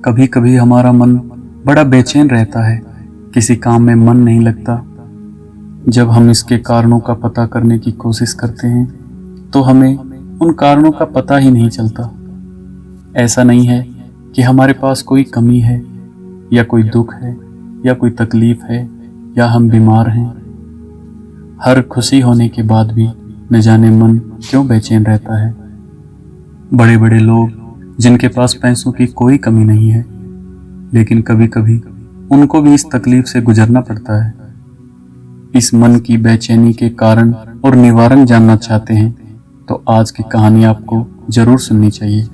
कभी कभी हमारा मन बड़ा बेचैन रहता है, किसी काम में मन नहीं लगता। जब हम इसके कारणों का पता करने की कोशिश करते हैं तो हमें उन कारणों का पता ही नहीं चलता। ऐसा नहीं है कि हमारे पास कोई कमी है या कोई दुख है या कोई तकलीफ है या हम बीमार हैं। हर खुशी होने के बाद भी न जाने मन क्यों बेचैन रहता है। बड़े बड़े लोग जिनके पास पैसों की कोई कमी नहीं है, लेकिन कभी कभी उनको भी इस तकलीफ से गुजरना पड़ता है। इस मन की बेचैनी के कारण और निवारण जानना चाहते हैं तो आज की कहानी आपको जरूर सुननी चाहिए।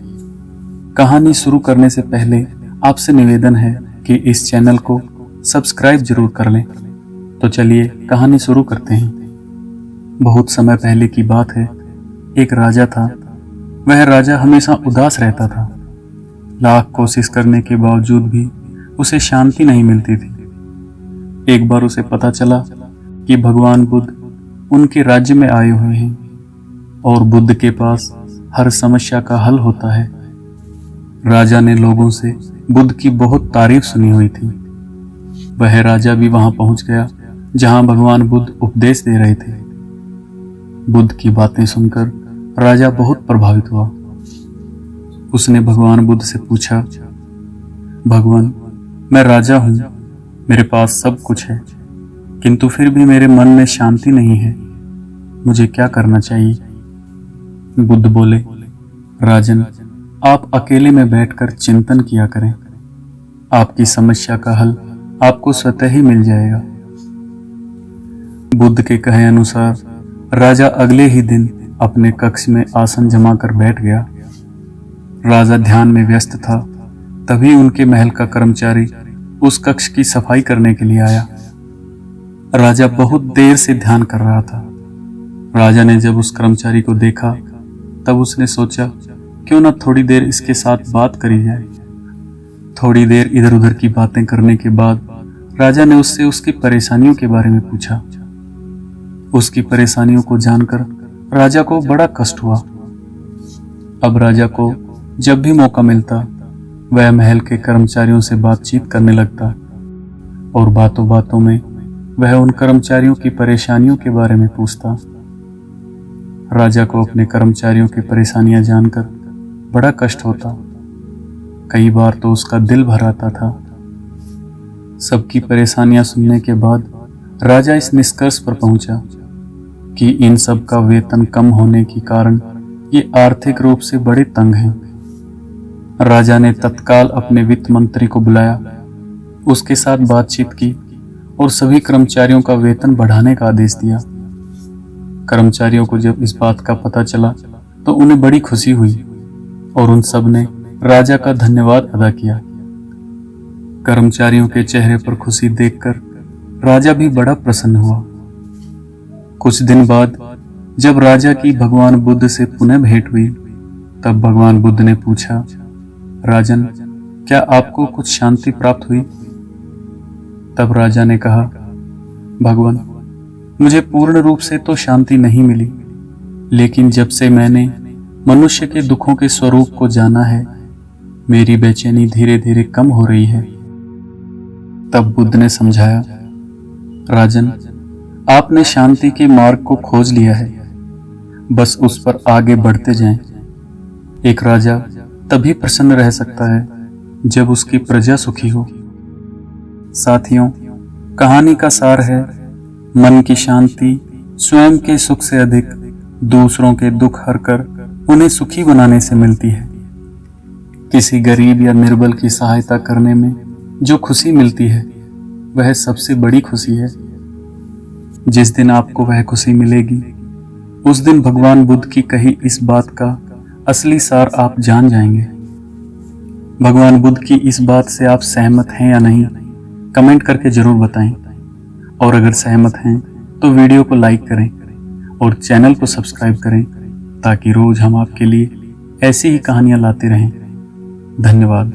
कहानी शुरू करने से पहले आपसे निवेदन है कि इस चैनल को सब्सक्राइब जरूर कर लें। तो चलिए कहानी शुरू करते हैं। बहुत समय पहले की बात है। एक राजा था। वह राजा हमेशा उदास रहता था। लाख कोशिश करने के बावजूद भी उसे शांति नहीं मिलती थी। एक बार उसे पता चला कि भगवान बुद्ध उनके राज्य में आए हुए हैं और बुद्ध के पास हर समस्या का हल होता है। राजा ने लोगों से बुद्ध की बहुत तारीफ सुनी हुई थी। वह राजा भी वहां पहुंच गया जहां भगवान बुद्ध उपदेश दे रहे थे। बुद्ध की बातें सुनकर राजा बहुत प्रभावित हुआ। उसने भगवान बुद्ध से पूछा, भगवान, मैं राजा हूं, मेरे पास सब कुछ है, किंतु फिर भी मेरे मन में शांति नहीं है। मुझे क्या करना चाहिए? बुद्ध बोले, राजन, आप अकेले में बैठकर चिंतन किया करें। आपकी समस्या का हल आपको स्वतः ही मिल जाएगा। बुद्ध के कहे अनुसार राजा अगले ही दिन अपने कक्ष में आसन जमा कर बैठ गया। राजा ध्यान में व्यस्त था। तभी उनके महल का कर्मचारी उस कक्ष की सफाई करने के लिए आया। राजा बहुत देर से ध्यान कर रहा था। राजा ने जब उस कर्मचारी को देखा तब उसने सोचा, क्यों न थोड़ी देर इसके साथ बात करी जाए। थोड़ी देर इधर उधर की बातें करने के बाद राजा ने उससे उसकी परेशानियों के बारे में पूछा। उसकी परेशानियों को जानकर राजा को बड़ा कष्ट हुआ। अब राजा को जब भी मौका मिलता वह महल के कर्मचारियों से बातचीत करने लगता और बातों बातों में वह उन कर्मचारियों की परेशानियों के बारे में पूछता। राजा को अपने कर्मचारियों की परेशानियां जानकर बड़ा कष्ट होता। कई बार तो उसका दिल भर आता था। सबकी परेशानियां सुनने के बाद राजा इस निष्कर्ष पर पहुंचा कि इन सब का वेतन कम होने के कारण ये आर्थिक रूप से बड़े तंग हैं। राजा ने तत्काल अपने वित्त मंत्री को बुलाया, उसके साथ बातचीत की और सभी कर्मचारियों का वेतन बढ़ाने का आदेश दिया। कर्मचारियों को जब इस बात का पता चला तो उन्हें बड़ी खुशी हुई और उन सब ने राजा का धन्यवाद अदा किया। कर्मचारियों के चेहरे पर खुशी देखकर राजा भी बड़ा प्रसन्न हुआ। कुछ दिन बाद जब राजा की भगवान बुद्ध से पुनः भेंट हुई तब भगवान बुद्ध ने पूछा, राजन, क्या आपको कुछ शांति प्राप्त हुई? तब राजा ने कहा, भगवान, मुझे पूर्ण रूप से तो शांति नहीं मिली, लेकिन जब से मैंने मनुष्य के दुखों के स्वरूप को जाना है मेरी बेचैनी धीरे धीरे कम हो रही है। तब बुद्ध ने समझाया, राजन, आपने शांति के मार्ग को खोज लिया है, बस उस पर आगे बढ़ते जाएं। एक राजा तभी प्रसन्न रह सकता है जब उसकी प्रजा सुखी हो। साथियों, कहानी का सार है, मन की शांति स्वयं के सुख से अधिक दूसरों के दुख हरकर उन्हें सुखी बनाने से मिलती है। किसी गरीब या निर्बल की सहायता करने में जो खुशी मिलती है वह सबसे बड़ी खुशी है। जिस दिन आपको वह खुशी मिलेगी उस दिन भगवान बुद्ध की कही इस बात का असली सार आप जान जाएंगे। भगवान बुद्ध की इस बात से आप सहमत हैं या नहीं, कमेंट करके जरूर बताएं। और अगर सहमत हैं तो वीडियो को लाइक करें और चैनल को सब्सक्राइब करें ताकि रोज हम आपके लिए ऐसी ही कहानियां लाते रहें। धन्यवाद।